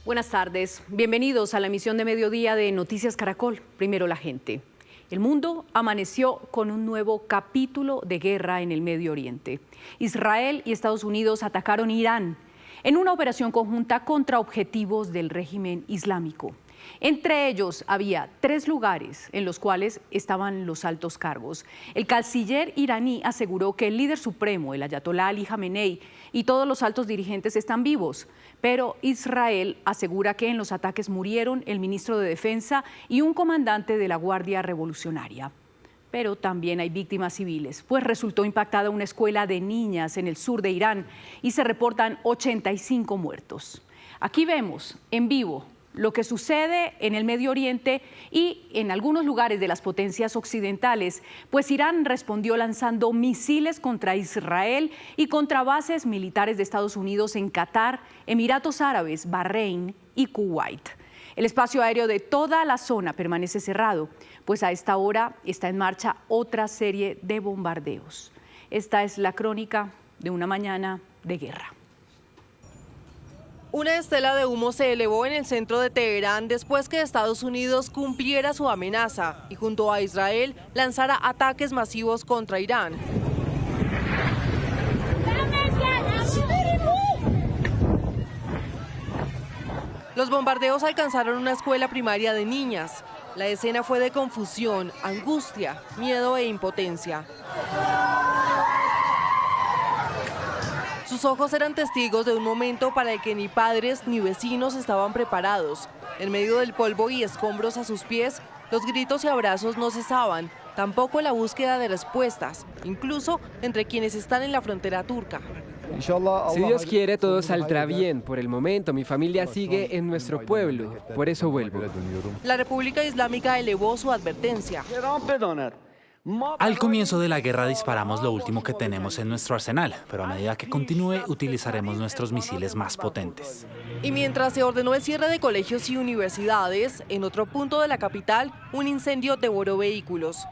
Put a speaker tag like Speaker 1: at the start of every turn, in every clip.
Speaker 1: Buenas tardes. Bienvenidos a la emisión de mediodía de Noticias Caracol. Primero la gente. El mundo amaneció con un nuevo capítulo de guerra en el Medio Oriente. Israel y Estados Unidos atacaron Irán en una operación conjunta contra objetivos del régimen islámico. Entre ellos había 3 lugares en los cuales estaban los altos cargos. El canciller iraní aseguró que el líder supremo, el ayatolá Ali Jamenei, y todos los altos dirigentes están vivos, pero Israel asegura que en los ataques murieron el ministro de Defensa y un comandante de la Guardia Revolucionaria. Pero también hay víctimas civiles, pues resultó impactada una escuela de niñas en el sur de Irán y se reportan 85 muertos. Aquí vemos en vivo lo que sucede en el Medio Oriente y en algunos lugares de las potencias occidentales, pues Irán respondió lanzando misiles contra Israel y contra bases militares de Estados Unidos en Qatar, Emiratos Árabes, Bahrein y Kuwait. El espacio aéreo de toda la zona permanece cerrado, pues a esta hora está en marcha otra serie de bombardeos. Esta es la crónica de una mañana de guerra.
Speaker 2: Una estela de humo se elevó en el centro de Teherán después que Estados Unidos cumpliera su amenaza y junto a Israel lanzara ataques masivos contra Irán. Los bombardeos alcanzaron una escuela primaria de niñas. La escena fue de confusión, angustia, miedo e impotencia. Sus ojos eran testigos de un momento para el que ni padres ni vecinos estaban preparados. En medio del polvo y escombros a sus pies, los gritos y abrazos no cesaban, tampoco la búsqueda de respuestas, incluso entre quienes están en la frontera turca.
Speaker 3: Si Dios quiere, todo saldrá bien. Por el momento, mi familia sigue en nuestro pueblo, por eso vuelvo.
Speaker 2: La República Islámica elevó su advertencia.
Speaker 4: Al comienzo de la guerra disparamos lo último que tenemos en nuestro arsenal, pero a medida que continúe utilizaremos nuestros misiles más potentes.
Speaker 2: Y mientras se ordenó el cierre de colegios y universidades, en otro punto de la capital, un incendio devoró vehículos.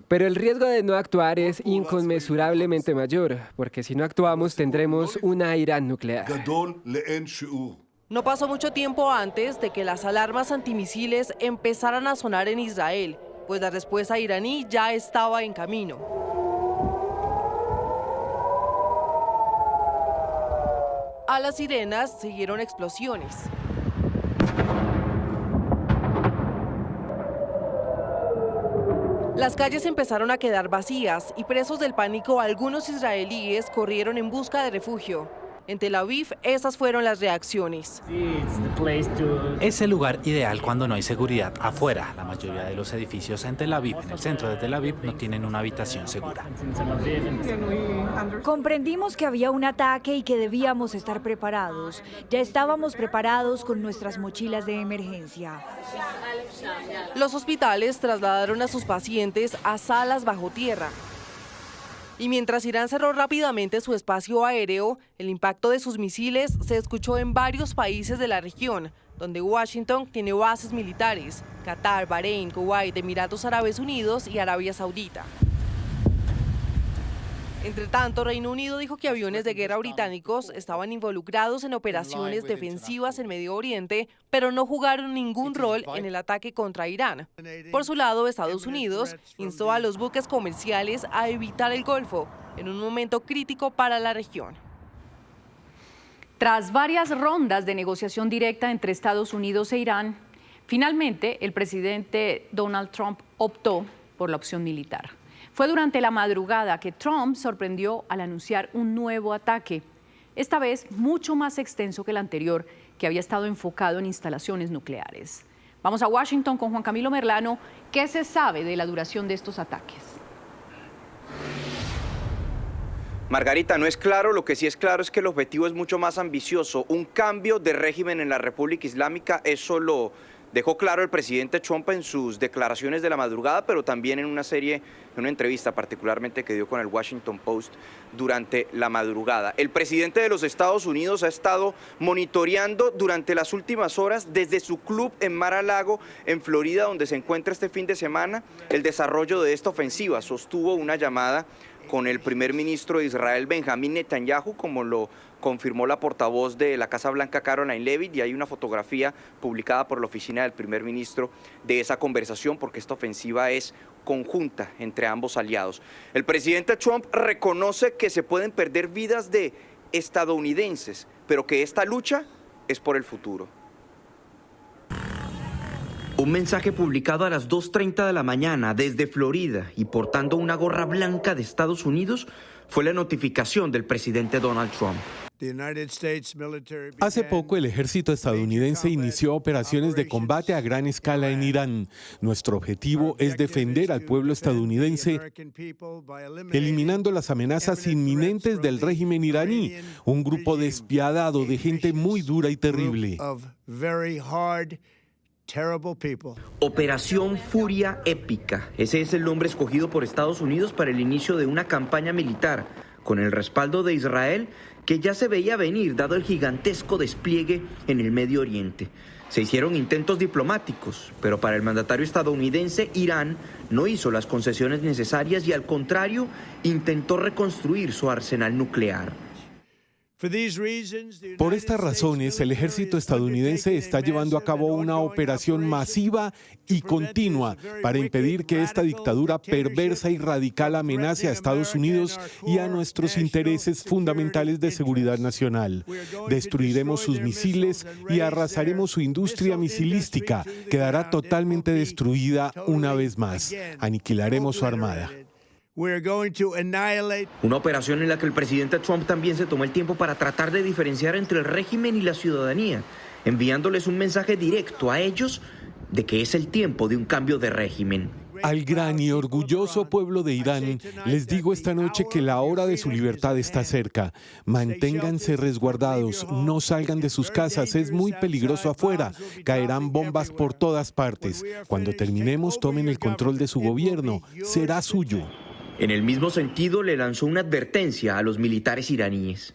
Speaker 3: Pero el riesgo de no actuar es inconmensurablemente mayor, porque si no actuamos tendremos una Irán nuclear.
Speaker 2: No pasó mucho tiempo antes de que las alarmas antimisiles empezaran a sonar en Israel, pues la respuesta iraní ya estaba en camino. A las sirenas siguieron explosiones. Las calles empezaron a quedar vacías y presos del pánico algunos israelíes corrieron en busca de refugio. En Tel Aviv, esas fueron las reacciones.
Speaker 4: Es el lugar ideal cuando no hay seguridad afuera. La mayoría de los edificios en Tel Aviv, en el centro de Tel Aviv, no tienen una habitación segura.
Speaker 5: Comprendimos que había un ataque y que debíamos estar preparados. Ya estábamos preparados con nuestras mochilas de emergencia.
Speaker 2: Los hospitales trasladaron a sus pacientes a salas bajo tierra. Y mientras Irán cerró rápidamente su espacio aéreo, el impacto de sus misiles se escuchó en varios países de la región, donde Washington tiene bases militares: Qatar, Bahrein, Kuwait, Emiratos Árabes Unidos y Arabia Saudita. Entre tanto, Reino Unido dijo que aviones de guerra británicos estaban involucrados en operaciones defensivas en Medio Oriente, pero no jugaron ningún rol en el ataque contra Irán. Por su lado, Estados Unidos instó a los buques comerciales a evitar el Golfo, en un momento crítico para la región.
Speaker 1: Tras varias rondas de negociación directa entre Estados Unidos e Irán, finalmente el presidente Donald Trump optó por la opción militar. Fue durante la madrugada que Trump sorprendió al anunciar un nuevo ataque, esta vez mucho más extenso que el anterior, que había estado enfocado en instalaciones nucleares. Vamos a Washington con Juan Camilo Merlano. ¿Qué se sabe de la duración de estos ataques?
Speaker 6: Margarita, no es claro, lo que sí es claro es que el objetivo es mucho más ambicioso. Un cambio de régimen en la República Islámica, eso lo dejó claro el presidente Trump en sus declaraciones de la madrugada, pero también en una entrevista particularmente que dio con el Washington Post durante la madrugada. El presidente de los Estados Unidos ha estado monitoreando durante las últimas horas desde su club en Mar-a-Lago, en Florida, donde se encuentra este fin de semana, el desarrollo de esta ofensiva. Sostuvo una llamada con el primer ministro de Israel, Benjamín Netanyahu, como lo confirmó la portavoz de la Casa Blanca, Caroline Leavitt, y hay una fotografía publicada por la oficina del primer ministro de esa conversación, porque esta ofensiva es conjunta entre ambos aliados. El presidente Trump reconoce que se pueden perder vidas de estadounidenses, pero que esta lucha es por el futuro.
Speaker 7: Un mensaje publicado a las 2:30 de la mañana desde Florida y portando una gorra blanca de Estados Unidos fue la notificación del presidente Donald Trump.
Speaker 8: Hace poco el ejército estadounidense inició operaciones de combate a gran escala en Irán. Nuestro objetivo es defender al pueblo estadounidense, eliminando las amenazas inminentes del régimen iraní, un grupo despiadado de gente muy dura y terrible.
Speaker 7: Operación Furia Épica. Ese es el nombre escogido por Estados Unidos para el inicio de una campaña militar, con el respaldo de Israel, que ya se veía venir dado el gigantesco despliegue en el Medio Oriente. Se hicieron intentos diplomáticos, pero para el mandatario estadounidense, Irán no hizo las concesiones necesarias y al contrario, intentó reconstruir su arsenal nuclear.
Speaker 8: Por estas razones, el ejército estadounidense está llevando a cabo una operación masiva y continua para impedir que esta dictadura perversa y radical amenace a Estados Unidos y a nuestros intereses fundamentales de seguridad nacional. Destruiremos sus misiles y arrasaremos su industria misilística. Quedará totalmente destruida una vez más. Aniquilaremos su armada.
Speaker 7: Una operación en la que el presidente Trump también se tomó el tiempo para tratar de diferenciar entre el régimen y la ciudadanía, enviándoles un mensaje directo a ellos de que es el tiempo de un cambio de régimen.
Speaker 8: Al gran y orgulloso pueblo de Irán, les digo esta noche que la hora de su libertad está cerca. Manténganse resguardados, no salgan de sus casas, es muy peligroso afuera. Caerán bombas por todas partes. Cuando terminemos, tomen el control de su gobierno, será suyo.
Speaker 7: En el mismo sentido, le lanzó una advertencia a los militares iraníes.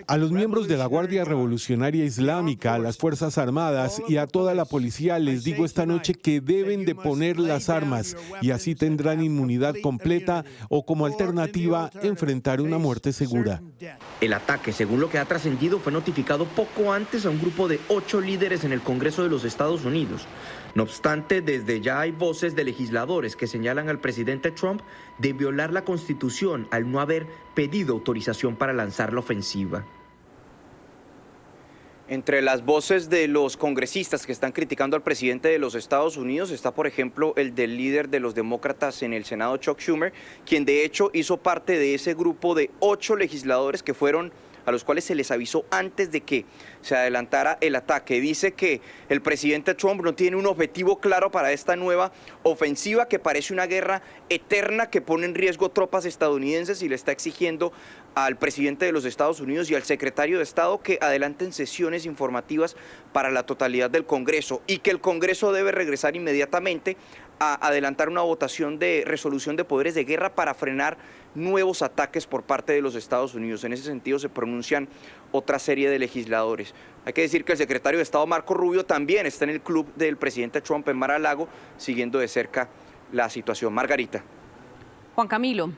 Speaker 8: A los miembros de la Guardia Revolucionaria Islámica, a las Fuerzas Armadas y a toda la policía les digo esta noche que deben de poner las armas y así tendrán inmunidad completa o como alternativa enfrentar una muerte segura.
Speaker 7: El ataque, según lo que ha trascendido, fue notificado poco antes a un grupo de 8 líderes en el Congreso de los Estados Unidos. No obstante, desde ya hay voces de legisladores que señalan al presidente Trump de violar la Constitución al no haber pedido autorización para lanzar la ofensiva.
Speaker 6: Entre las voces de los congresistas que están criticando al presidente de los Estados Unidos está, por ejemplo, el del líder de los demócratas en el Senado, Chuck Schumer, quien de hecho hizo parte de ese grupo de 8 legisladores que fueron a los cuales se les avisó antes de que se adelantara el ataque. Dice que el presidente Trump no tiene un objetivo claro para esta nueva ofensiva, que parece una guerra eterna que pone en riesgo tropas estadounidenses, y le está exigiendo al presidente de los Estados Unidos y al secretario de Estado que adelanten sesiones informativas para la totalidad del Congreso, y que el Congreso debe regresar inmediatamente a adelantar una votación de resolución de poderes de guerra para frenar nuevos ataques por parte de los Estados Unidos. En ese sentido se pronuncian otra serie de legisladores. Hay que decir que el secretario de Estado, Marco Rubio, también está en el club del presidente Trump en Mar-a-Lago, siguiendo de cerca la situación. Margarita.
Speaker 1: Juan Camilo,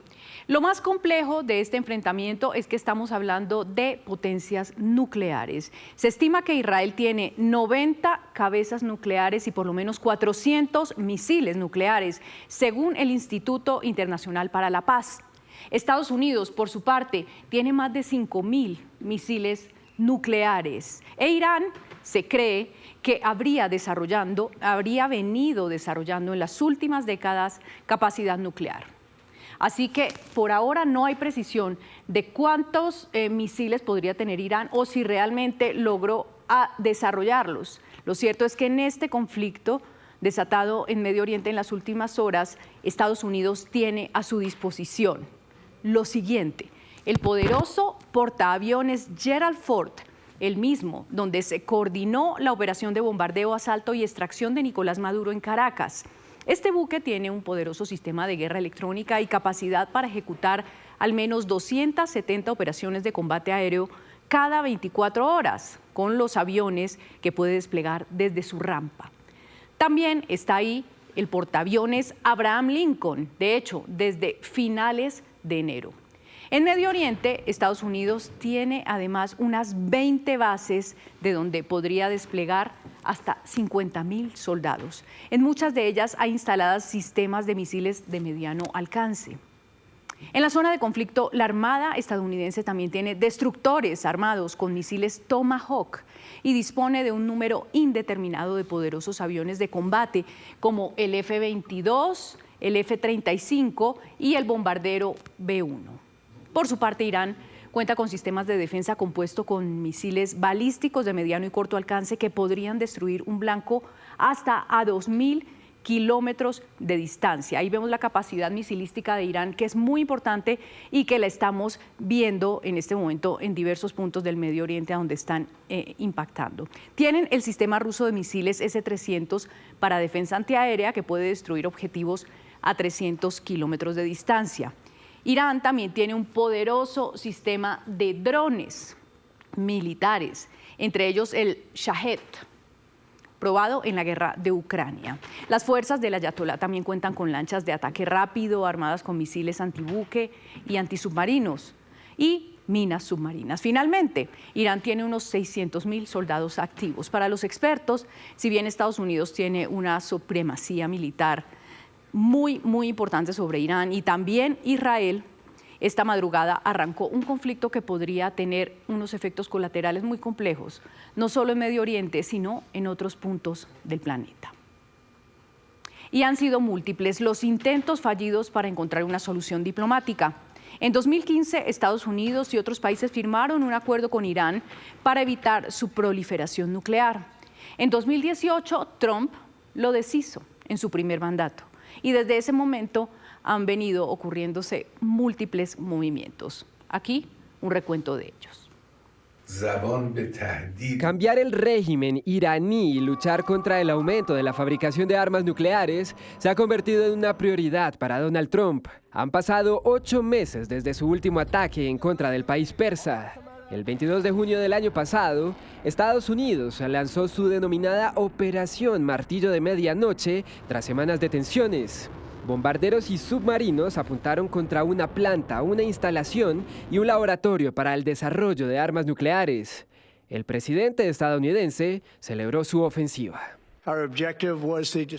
Speaker 1: lo más complejo de este enfrentamiento es que estamos hablando de potencias nucleares. Se estima que Israel tiene 90 cabezas nucleares y por lo menos 400 misiles nucleares, según el Instituto Internacional para la Paz. Estados Unidos, por su parte, tiene más de 5.000 misiles nucleares. E Irán se cree que habría venido desarrollando en las últimas décadas capacidad nuclear. Así que por ahora no hay precisión de cuántos misiles podría tener Irán o si realmente logró desarrollarlos. Lo cierto es que en este conflicto desatado en Medio Oriente en las últimas horas, Estados Unidos tiene a su disposición lo siguiente: el poderoso portaaviones Gerald Ford, el mismo donde se coordinó la operación de bombardeo, asalto y extracción de Nicolás Maduro en Caracas. Este buque tiene un poderoso sistema de guerra electrónica y capacidad para ejecutar al menos 270 operaciones de combate aéreo cada 24 horas, con los aviones que puede desplegar desde su rampa. También está ahí el portaaviones Abraham Lincoln. De hecho, desde finales de enero. En Medio Oriente, Estados Unidos tiene además unas 20 bases de donde podría desplegar hasta 50.000 soldados. En muchas de ellas hay instaladas sistemas de misiles de mediano alcance. En la zona de conflicto, la Armada estadounidense también tiene destructores armados con misiles Tomahawk y dispone de un número indeterminado de poderosos aviones de combate como el F-22, el F-35 y el bombardero B-1. Por su parte, Irán cuenta con sistemas de defensa compuesto con misiles balísticos de mediano y corto alcance que podrían destruir un blanco hasta a 2.000 kilómetros de distancia. Ahí vemos la capacidad misilística de Irán, que es muy importante y que la estamos viendo en este momento en diversos puntos del Medio Oriente a donde están impactando. Tienen el sistema ruso de misiles S-300 para defensa antiaérea que puede destruir objetivos a 300 kilómetros de distancia. Irán también tiene un poderoso sistema de drones militares, entre ellos el Shahed, probado en la guerra de Ucrania. Las fuerzas del Ayatolá también cuentan con lanchas de ataque rápido, armadas con misiles antibuque y antisubmarinos, y minas submarinas. Finalmente, Irán tiene unos 600.000 soldados activos. Para los expertos, si bien Estados Unidos tiene una supremacía militar muy importante sobre Irán y también Israel, esta madrugada arrancó un conflicto que podría tener unos efectos colaterales muy complejos, no solo en Medio Oriente, sino en otros puntos del planeta. Y han sido múltiples los intentos fallidos para encontrar una solución diplomática. En 2015, Estados Unidos y otros países firmaron un acuerdo con Irán para evitar su proliferación nuclear. En 2018, Trump lo deshizo en su primer mandato. Y desde ese momento han venido ocurriéndose múltiples movimientos. Aquí un recuento de ellos.
Speaker 3: Cambiar el régimen iraní y luchar contra el aumento de la fabricación de armas nucleares se ha convertido en una prioridad para Donald Trump. Han pasado 8 meses desde su último ataque en contra del país persa. El 22 de junio del año pasado, Estados Unidos lanzó su denominada Operación Martillo de Medianoche tras semanas de tensiones. Bombarderos y submarinos apuntaron contra una planta, una instalación y un laboratorio para el desarrollo de armas nucleares. El presidente estadounidense celebró su ofensiva.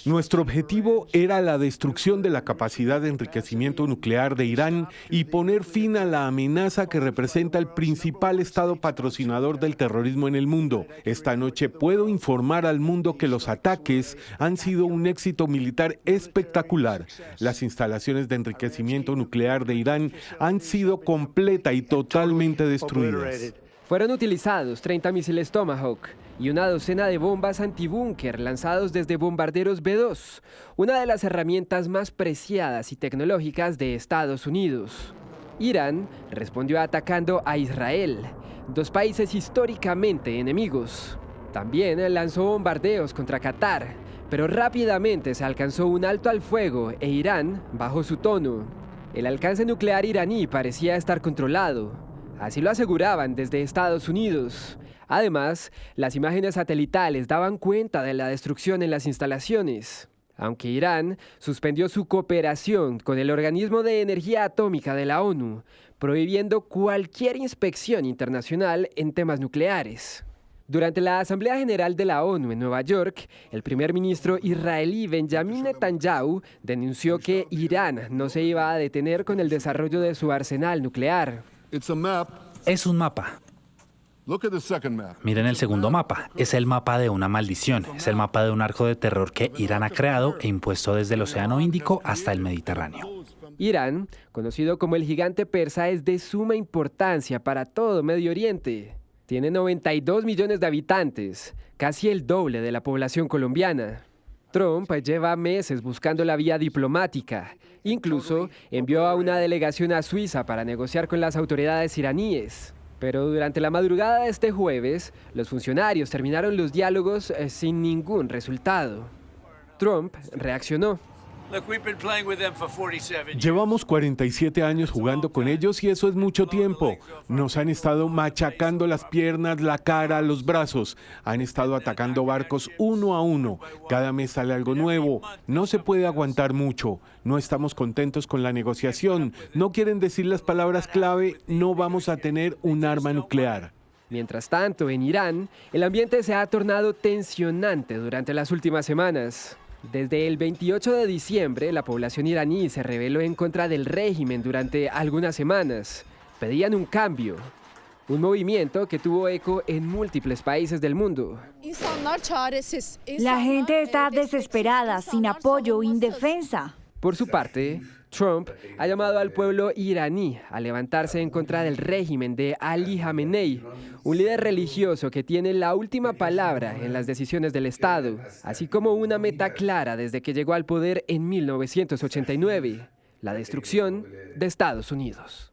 Speaker 8: Nuestro objetivo era la destrucción de la capacidad de enriquecimiento nuclear de Irán y poner fin a la amenaza que representa el principal estado patrocinador del terrorismo en el mundo. Esta noche puedo informar al mundo que los ataques han sido un éxito militar espectacular. Las instalaciones de enriquecimiento nuclear de Irán han sido completa y totalmente destruidas.
Speaker 3: Fueron utilizados 30 misiles Tomahawk y una docena de bombas antibúnker lanzados desde bombarderos B-2, una de las herramientas más preciadas y tecnológicas de Estados Unidos. Irán respondió atacando a Israel, 2 países históricamente enemigos. También lanzó bombardeos contra Qatar, pero rápidamente se alcanzó un alto al fuego e Irán bajó su tono. El alcance nuclear iraní parecía estar controlado. Así lo aseguraban desde Estados Unidos. Además, las imágenes satelitales daban cuenta de la destrucción en las instalaciones. Aunque Irán suspendió su cooperación con el Organismo de Energía Atómica de la ONU, prohibiendo cualquier inspección internacional en temas nucleares. Durante la Asamblea General de la ONU en Nueva York, el primer ministro israelí Benjamin Netanyahu denunció que Irán no se iba a detener con el desarrollo de su arsenal nuclear.
Speaker 4: Es un mapa. Miren el segundo mapa. Es el mapa de una maldición. Es el mapa de un arco de terror que Irán ha creado e impuesto desde el Océano Índico hasta el Mediterráneo.
Speaker 3: Irán, conocido como el gigante persa, es de suma importancia para todo Medio Oriente. Tiene 92 millones de habitantes, casi el doble de la población colombiana. Trump lleva meses buscando la vía diplomática. Incluso envió a una delegación a Suiza para negociar con las autoridades iraníes. Pero durante la madrugada de este jueves, los funcionarios terminaron los diálogos sin ningún resultado. Trump reaccionó.
Speaker 8: Llevamos 47 años jugando con ellos y eso es mucho tiempo. Nos han estado machacando las piernas, la cara, los brazos. Han estado atacando barcos uno a uno. Cada mes sale algo nuevo. No se puede aguantar mucho. No estamos contentos con la negociación. No quieren decir las palabras clave. No vamos a tener un arma nuclear.
Speaker 3: Mientras tanto, en Irán, el ambiente se ha tornado tensionante durante las últimas semanas. Desde el 28 de diciembre, la población iraní se rebeló en contra del régimen durante algunas semanas. Pedían un cambio, un movimiento que tuvo eco en múltiples países del mundo.
Speaker 5: La gente está desesperada, sin apoyo, indefensa.
Speaker 3: Por su parte, Trump ha llamado al pueblo iraní a levantarse en contra del régimen de Ali Khamenei, un líder religioso que tiene la última palabra en las decisiones del Estado, así como una meta clara desde que llegó al poder en 1989, la destrucción de Estados Unidos.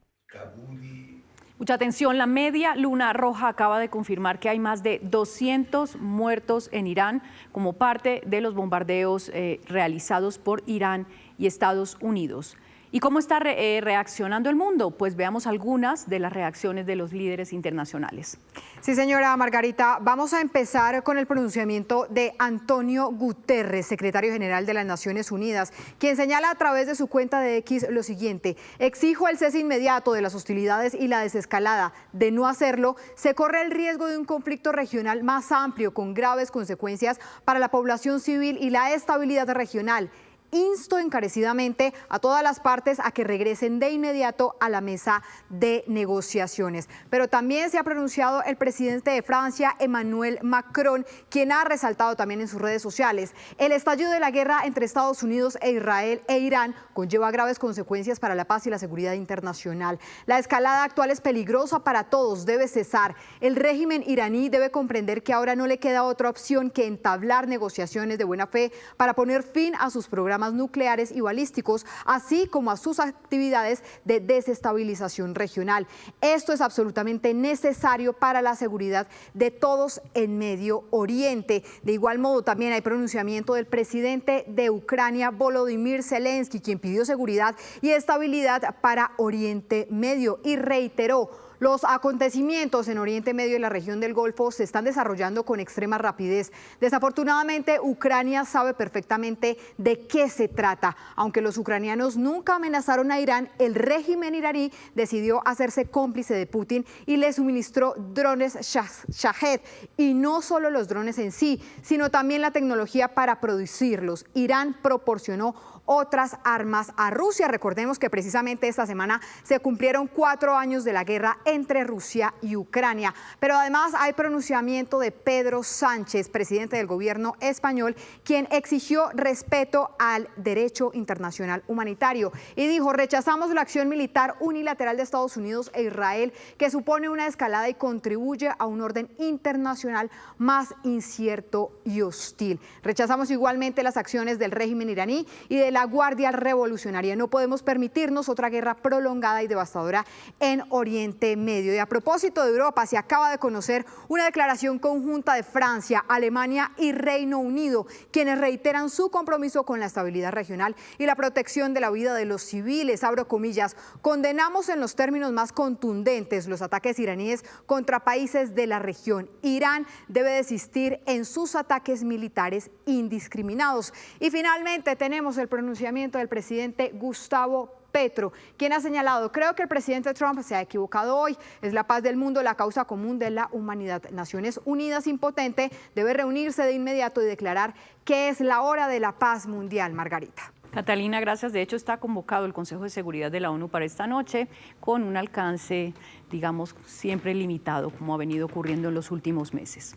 Speaker 1: Mucha atención, la Media Luna Roja acaba de confirmar que hay más de 200 muertos en Irán como parte de los bombardeos realizados por Irán y Estados Unidos. ¿Y cómo está reaccionando el mundo? Pues veamos algunas de las reacciones de los líderes internacionales.
Speaker 9: Sí, señora Margarita, vamos a empezar con el pronunciamiento de Antonio Guterres, secretario general de las Naciones Unidas, quien señala a través de su cuenta de X lo siguiente: exijo el cese inmediato de las hostilidades y la desescalada. De no hacerlo, se corre el riesgo de un conflicto regional más amplio con graves consecuencias para la población civil y la estabilidad regional. Insto encarecidamente a todas las partes a que regresen de inmediato a la mesa de negociaciones. Pero también se ha pronunciado el presidente de Francia, Emmanuel Macron, quien ha resaltado también en sus redes sociales: el estallido de la guerra entre Estados Unidos e Israel e Irán conlleva graves consecuencias para la paz y la seguridad internacional. La escalada actual es peligrosa para todos, debe cesar. El régimen iraní debe comprender que ahora no le queda otra opción que entablar negociaciones de buena fe para poner fin a sus programas nucleares y balísticos, así como a sus actividades de desestabilización regional. Esto es absolutamente necesario para la seguridad de todos en Medio Oriente. De igual modo, también hay pronunciamiento del presidente de Ucrania, Volodymyr Zelensky, quien pidió seguridad y estabilidad para Oriente Medio y reiteró: los acontecimientos en Oriente Medio y la región del Golfo se están desarrollando con extrema rapidez. Desafortunadamente, Ucrania sabe perfectamente de qué se trata. Aunque los ucranianos nunca amenazaron a Irán, el régimen iraní decidió hacerse cómplice de Putin y le suministró drones Shahed. Y no solo los drones en sí, sino también la tecnología para producirlos. Irán proporcionó otras armas a Rusia. Recordemos que precisamente esta semana se cumplieron 4 años de la guerra entre Rusia y Ucrania. Pero además hay pronunciamiento de Pedro Sánchez, presidente del gobierno español, quien exigió respeto al derecho internacional humanitario y dijo: rechazamos la acción militar unilateral de Estados Unidos e Israel, que supone una escalada y contribuye a un orden internacional más incierto y hostil. Rechazamos igualmente las acciones del régimen iraní y de la Guardia Revolucionaria. No podemos permitirnos otra guerra prolongada y devastadora en Oriente Medio. Y a propósito de Europa, se acaba de conocer una declaración conjunta de Francia, Alemania y Reino Unido, quienes reiteran su compromiso con la estabilidad regional y la protección de la vida de los civiles. Abro comillas: condenamos en los términos más contundentes los ataques iraníes contra países de la región. Irán debe desistir en sus ataques militares indiscriminados. Y finalmente tenemos el pronunciamiento del presidente Gustavo Petro, quien ha señalado: creo que el presidente Trump se ha equivocado hoy. Es la paz del mundo la causa común de la humanidad. Naciones Unidas impotente debe reunirse de inmediato y declarar que es la hora de la paz mundial. Margarita.
Speaker 1: Catalina, gracias. De hecho, está convocado el Consejo de Seguridad de la ONU para esta noche con un alcance, digamos, siempre limitado, como ha venido ocurriendo en los últimos meses.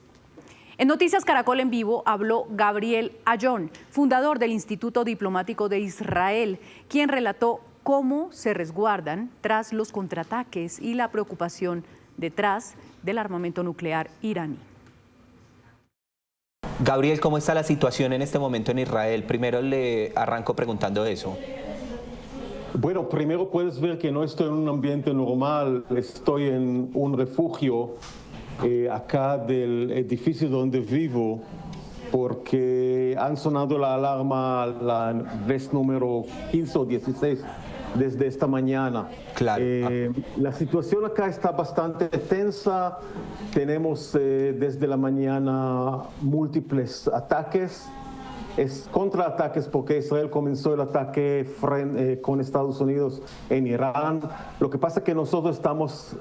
Speaker 1: En Noticias Caracol en Vivo habló Gabriel Ayón, fundador del Instituto Diplomático de Israel, quien relató cómo se resguardan tras los contraataques y la preocupación detrás del armamento nuclear iraní.
Speaker 10: Gabriel, ¿cómo está la situación en este momento en Israel? Primero le arranco preguntando eso.
Speaker 11: Bueno, primero puedes ver que no estoy en un ambiente normal, estoy en un refugio acá del edificio donde vivo porque han sonado la alarma la vez número 15 o 16 desde esta mañana.
Speaker 10: Claro.
Speaker 11: La situación acá está bastante tensa. Tenemos desde la mañana múltiples ataques. Es contraataques porque Israel comenzó el ataque con Estados Unidos en Irán. Lo que pasa es que nosotros estamos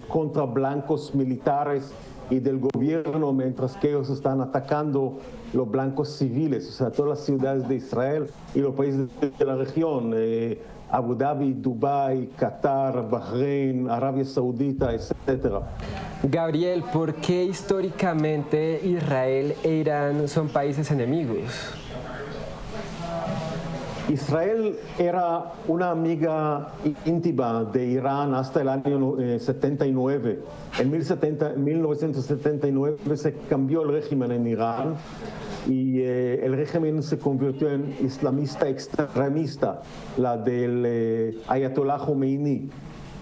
Speaker 11: contra blancos militares y del gobierno, mientras que ellos están atacando los blancos civiles, o sea, todas las ciudades de Israel y los países de la región, Abu Dhabi, Dubái, Qatar, Bahrein, Arabia Saudita, etc.
Speaker 3: Gabriel, ¿por qué históricamente Israel e Irán son países enemigos?
Speaker 11: Israel era una amiga íntima de Irán hasta el año 79. En 1979 se cambió el régimen en Irán y el régimen se convirtió en islamista extremista, la del Ayatollah Khomeini.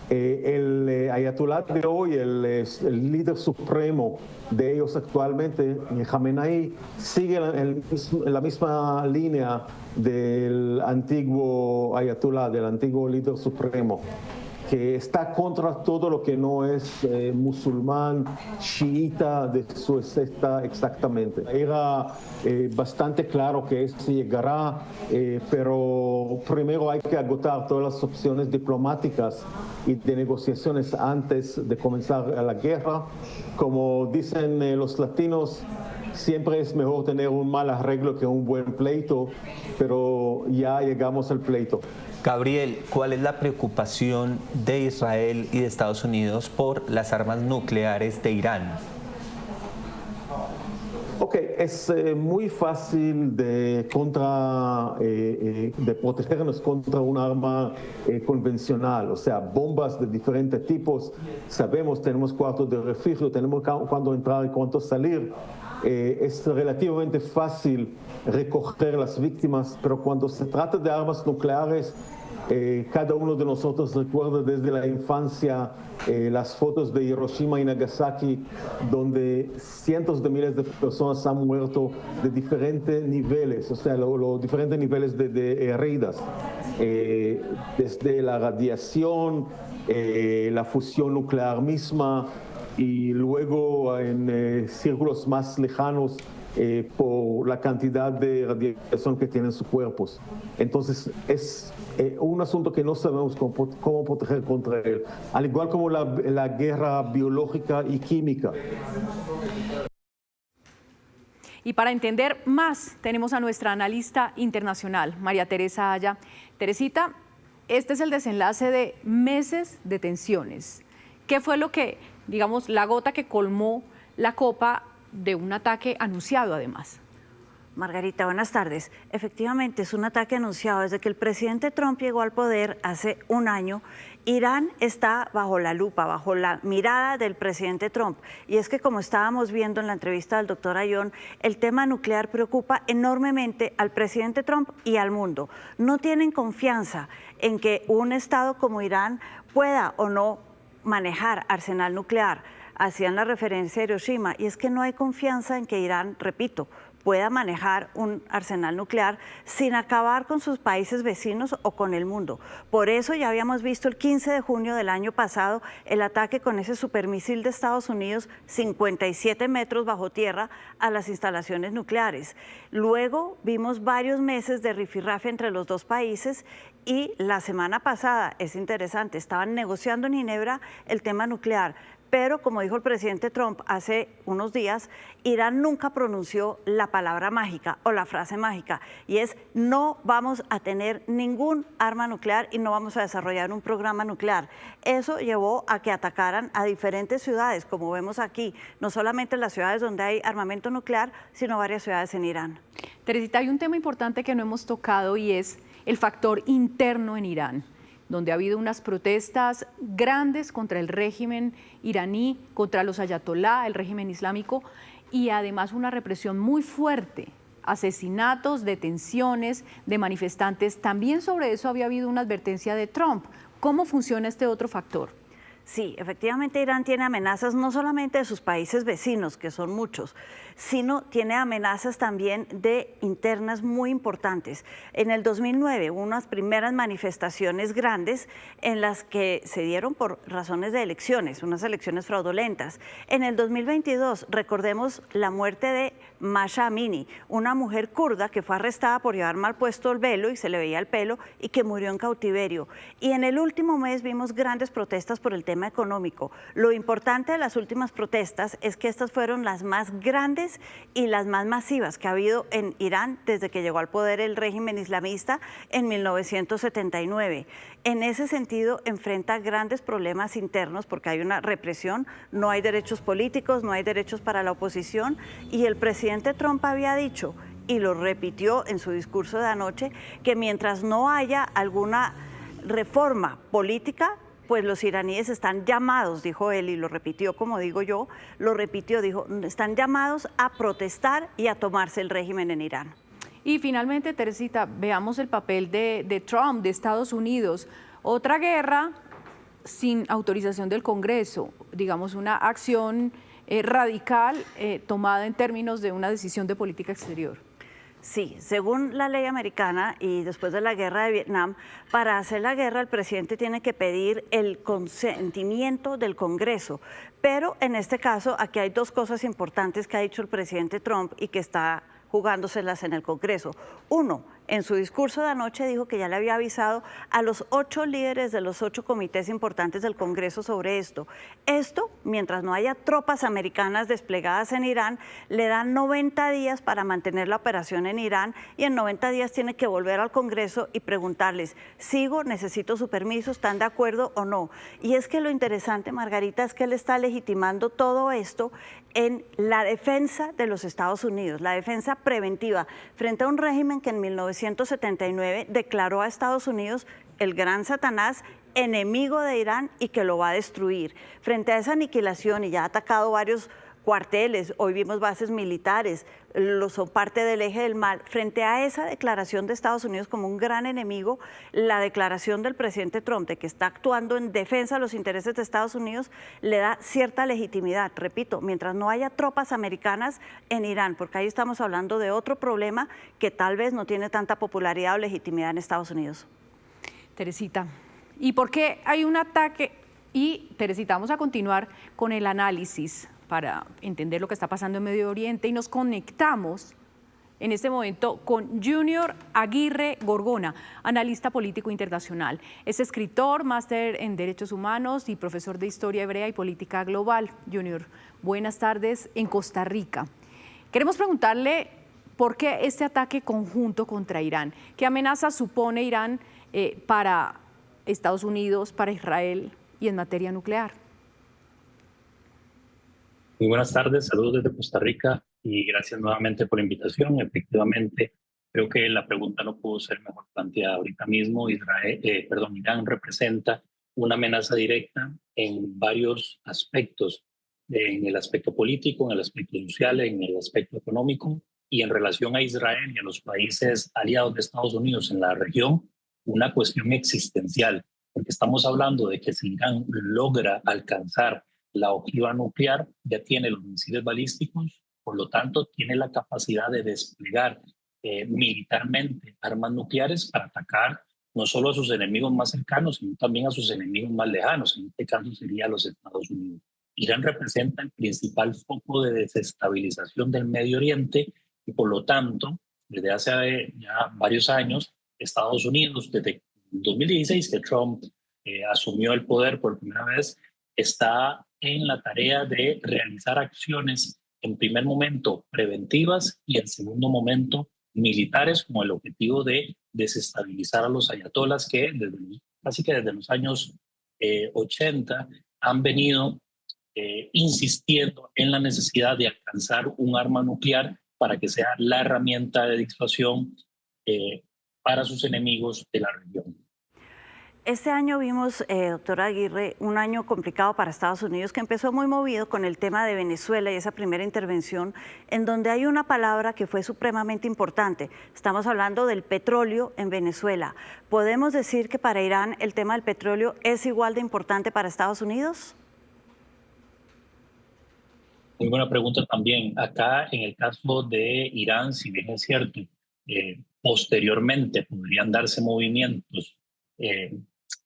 Speaker 11: El Ayatollah de hoy, el líder supremo de ellos actualmente, Khamenei, sigue en la misma línea del antiguo Ayatollah, del antiguo líder supremo, que está contra todo lo que no es musulmán, chiita de su secta exactamente. Era bastante claro que eso llegará, pero primero hay que agotar todas las opciones diplomáticas y de negociaciones antes de comenzar la guerra. Como dicen los latinos, siempre es mejor tener un mal arreglo que un buen pleito, pero ya llegamos al pleito.
Speaker 10: Gabriel, ¿cuál es la preocupación de Israel y de Estados Unidos por las armas nucleares de Irán?
Speaker 11: Ok, es muy fácil de protegernos contra un arma convencional, o sea, bombas de diferentes tipos. Sabemos, tenemos cuartos de refugio, tenemos cuándo entrar y cuándo salir. Es relativamente fácil recoger las víctimas, pero cuando se trata de armas nucleares, cada uno de nosotros recuerda desde la infancia las fotos de Hiroshima y Nagasaki, donde cientos de miles de personas han muerto de diferentes niveles, o sea, los diferentes niveles de heridas, desde la radiación, la fusión nuclear misma, y luego en círculos más lejanos por la cantidad de radiación que tienen sus cuerpos. Entonces es un asunto que no sabemos cómo proteger contra él, al igual como la guerra biológica y química.
Speaker 1: Y para entender más, tenemos a nuestra analista internacional, María Teresa Aya. Teresita, este es el desenlace de meses de tensiones. ¿Qué fue lo que, digamos, la gota que colmó la copa de un ataque anunciado además?
Speaker 12: Margarita, buenas tardes. Efectivamente, es un ataque anunciado. Desde que el presidente Trump llegó al poder hace un año, Irán está bajo la lupa, bajo la mirada del presidente Trump. Y es que, como estábamos viendo en la entrevista del doctor Ayón, el tema nuclear preocupa enormemente al presidente Trump y al mundo. No tienen confianza en que un Estado como Irán pueda o no manejar arsenal nuclear. Hacían la referencia a Hiroshima, y es que no hay confianza en que Irán, repito, pueda manejar un arsenal nuclear sin acabar con sus países vecinos o con el mundo. Por eso ya habíamos visto el 15 de junio del año pasado el ataque con ese supermisil de Estados Unidos, 57 metros bajo tierra, a las instalaciones nucleares. Luego vimos varios meses de rifirrafe entre los dos países y la semana pasada, es interesante, estaban negociando en Ginebra el tema nuclear. Pero, como dijo el presidente Trump hace unos días, Irán nunca pronunció la palabra mágica o la frase mágica, y es: no vamos a tener ningún arma nuclear y no vamos a desarrollar un programa nuclear. Eso llevó a que atacaran a diferentes ciudades, como vemos aquí, no solamente las ciudades donde hay armamento nuclear, sino varias ciudades en Irán.
Speaker 1: Teresita, hay un tema importante que no hemos tocado y es el factor interno en Irán, donde ha habido unas protestas grandes contra el régimen iraní, contra los ayatolá, el régimen islámico, y además una represión muy fuerte, asesinatos, detenciones de manifestantes. También sobre eso había habido una advertencia de Trump. ¿Cómo funciona este otro factor?
Speaker 12: Sí, efectivamente Irán tiene amenazas no solamente de sus países vecinos, que son muchos, sino tiene amenazas también de internas muy importantes. En el 2009 hubo unas primeras manifestaciones grandes en las que se dieron por razones de elecciones, unas elecciones fraudulentas. En el 2022 recordemos la muerte de Masha Amini, una mujer kurda que fue arrestada por llevar mal puesto el velo y se le veía el pelo y que murió en cautiverio. Y en el último mes vimos grandes protestas por el tema económico. Lo importante de las últimas protestas es que estas fueron las más grandes y las más masivas que ha habido en Irán desde que llegó al poder el régimen islamista en 1979. En ese sentido, enfrenta grandes problemas internos porque hay una represión, no hay derechos políticos, no hay derechos para la oposición, y el presidente Trump había dicho, y lo repitió en su discurso de anoche, que mientras no haya alguna reforma política, pues los iraníes están llamados, dijo él, y lo repitió como digo yo, lo repitió, dijo, están llamados a protestar y a tomarse el régimen en Irán.
Speaker 1: Y finalmente, Teresita, veamos el papel de Trump, de Estados Unidos. Otra guerra sin autorización del Congreso, digamos una acción radical tomada en términos de una decisión de política exterior.
Speaker 12: Sí, según la ley americana y después de la guerra de Vietnam, para hacer la guerra el presidente tiene que pedir el consentimiento del Congreso. Pero en este caso, aquí hay dos cosas importantes que ha dicho el presidente Trump y que está jugándoselas en el Congreso. Uno, en su discurso de anoche dijo que ya le había avisado a los 8 líderes de los 8 comités importantes del Congreso sobre esto. Esto, mientras no haya tropas americanas desplegadas en Irán, le dan 90 días para mantener la operación en Irán y en 90 días tiene que volver al Congreso y preguntarles, ¿sigo? ¿Necesito su permiso? ¿Están de acuerdo o no? Y es que lo interesante, Margarita, es que él está legitimando todo esto en la defensa de los Estados Unidos, la defensa preventiva frente a un régimen que en 1979 declaró a Estados Unidos el gran Satanás, enemigo de Irán y que lo va a destruir. Frente a esa aniquilación, y ya ha atacado varios cuarteles, hoy vimos bases militares, son parte del eje del mal. Frente a esa declaración de Estados Unidos como un gran enemigo, la declaración del presidente Trump de que está actuando en defensa de los intereses de Estados Unidos le da cierta legitimidad. Repito, mientras no haya tropas americanas en Irán, porque ahí estamos hablando de otro problema que tal vez no tiene tanta popularidad o legitimidad en Estados Unidos.
Speaker 1: Teresita, ¿y por qué hay un ataque? Y Teresita, vamos a continuar con el análisis para entender lo que está pasando en Medio Oriente y nos conectamos en este momento con Junior Aguirre Gorgona, analista político internacional. Es escritor, máster en Derechos Humanos y profesor de Historia Hebrea y Política Global. Junior, buenas tardes en Costa Rica. Queremos preguntarle por qué este ataque conjunto contra Irán. ¿Qué amenaza supone Irán para Estados Unidos, para Israel y en materia nuclear?
Speaker 13: Muy buenas tardes, saludos desde Costa Rica y gracias nuevamente por la invitación. Efectivamente, creo que la pregunta no pudo ser mejor planteada ahorita mismo. Irán representa una amenaza directa en varios aspectos, en el aspecto político, en el aspecto social, en el aspecto económico y en relación a Israel y a los países aliados de Estados Unidos en la región, una cuestión existencial, porque estamos hablando de que si Irán logra alcanzar la ojiva nuclear, ya tiene los misiles balísticos, por lo tanto tiene la capacidad de desplegar militarmente armas nucleares para atacar no solo a sus enemigos más cercanos, sino también a sus enemigos más lejanos, en este caso sería los Estados Unidos. Irán representa el principal foco de desestabilización del Medio Oriente y por lo tanto, desde hace ya varios años, Estados Unidos, desde 2016 que Trump asumió el poder por primera vez, está en la tarea de realizar acciones en primer momento preventivas y en segundo momento militares con el objetivo de desestabilizar a los ayatolas que casi que desde los años 80 han venido insistiendo en la necesidad de alcanzar un arma nuclear para que sea la herramienta de disuasión para sus enemigos de la región.
Speaker 12: Este año vimos, doctora Aguirre, un año complicado para Estados Unidos que empezó muy movido con el tema de Venezuela y esa primera intervención en donde hay una palabra que fue supremamente importante. Estamos hablando del petróleo en Venezuela. ¿Podemos decir que para Irán el tema del petróleo es igual de importante para Estados Unidos?
Speaker 13: Muy buena pregunta también. Acá, en el caso de Irán, si bien es cierto, posteriormente podrían darse movimientos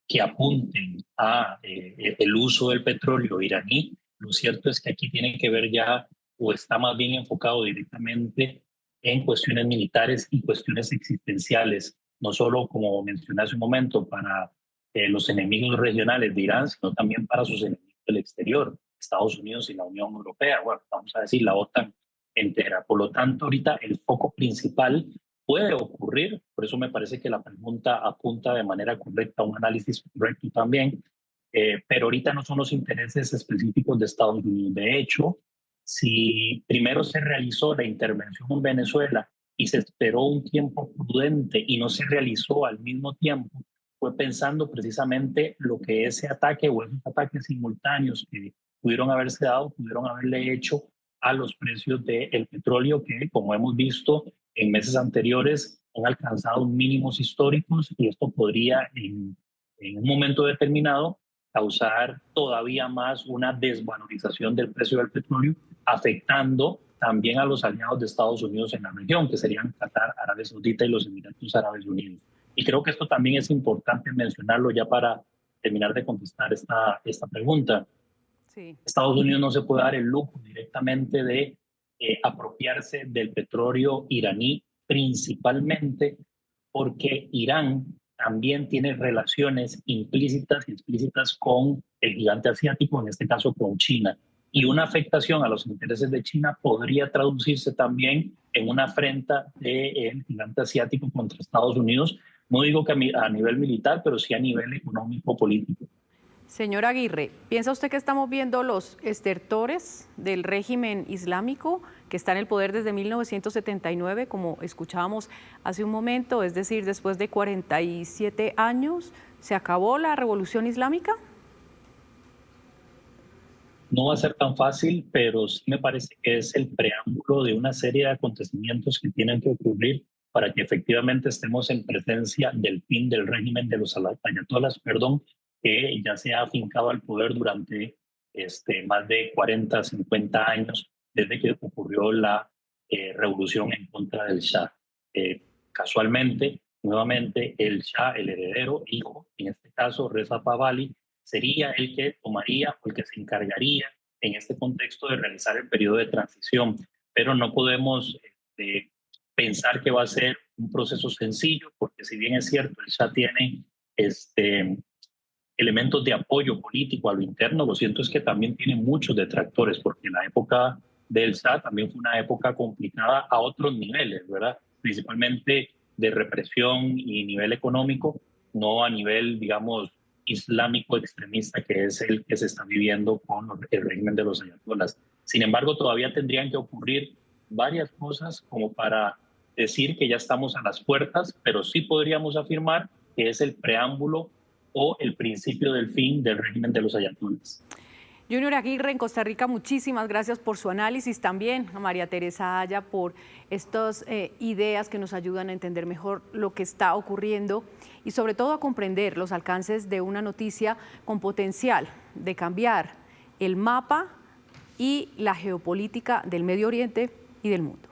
Speaker 13: que apunten a el uso del petróleo iraní. Lo cierto es que aquí tienen que ver ya, o está más bien enfocado directamente en cuestiones militares y cuestiones existenciales, no solo, como mencioné hace un momento, para los enemigos regionales de Irán, sino también para sus enemigos del exterior, Estados Unidos y la Unión Europea, bueno, vamos a decir la OTAN entera. Por lo tanto, ahorita el foco principal puede ocurrir, por eso me parece que la pregunta apunta de manera correcta a un análisis correcto también, pero ahorita no son los intereses específicos de Estados Unidos. De hecho, si primero se realizó la intervención en Venezuela y se esperó un tiempo prudente y no se realizó al mismo tiempo, fue pensando precisamente lo que ese ataque o esos ataques simultáneos que pudieron haberse dado, pudieron haberle hecho a los precios del petróleo que, como hemos visto en meses anteriores, han alcanzado mínimos históricos y esto podría en un momento determinado causar todavía más una desvalorización del precio del petróleo, afectando también a los aliados de Estados Unidos en la región, que serían Qatar, Arabia Saudita y los Emiratos Árabes Unidos. Y creo que esto también es importante mencionarlo ya para terminar de contestar esta pregunta. Sí. Estados Unidos no se puede dar el lujo directamente de apropiarse del petróleo iraní, principalmente porque Irán también tiene relaciones implícitas y explícitas con el gigante asiático, en este caso con China. Y una afectación a los intereses de China podría traducirse también en una afrenta del gigante asiático contra Estados Unidos, no digo que a nivel militar, pero sí a nivel económico-político.
Speaker 1: Señor Aguirre, ¿piensa usted que estamos viendo los estertores del régimen islámico que está en el poder desde 1979, como escuchábamos hace un momento? Es decir, después de 47 años, ¿se acabó la revolución islámica?
Speaker 13: No va a ser tan fácil, pero sí me parece que es el preámbulo de una serie de acontecimientos que tienen que ocurrir para que efectivamente estemos en presencia del fin del régimen de los ayatolás, que ya se ha afincado al poder durante más de 40, 50 años desde que ocurrió la revolución en contra del Shah. Casualmente, nuevamente, el Shah, el heredero, hijo, en este caso Reza Pahlavi, sería el que tomaría o el que se encargaría en este contexto de realizar el periodo de transición. Pero no podemos pensar que va a ser un proceso sencillo, porque si bien es cierto, el Shah tiene elementos de apoyo político a lo interno, lo cierto es que también tiene muchos detractores, porque la época del Shah también fue una época complicada a otros niveles, ¿verdad? Principalmente de represión y nivel económico, no a nivel, digamos, islámico extremista, que es el que se está viviendo con el régimen de los ayatolás. Sin embargo, todavía tendrían que ocurrir varias cosas como para decir que ya estamos a las puertas, pero sí podríamos afirmar que es el preámbulo o el principio del fin del régimen de los ayatolás.
Speaker 1: Junior Aguirre, en Costa Rica, muchísimas gracias por su análisis. También a María Teresa Aya por estas ideas que nos ayudan a entender mejor lo que está ocurriendo y sobre todo a comprender los alcances de una noticia con potencial de cambiar el mapa y la geopolítica del Medio Oriente y del mundo.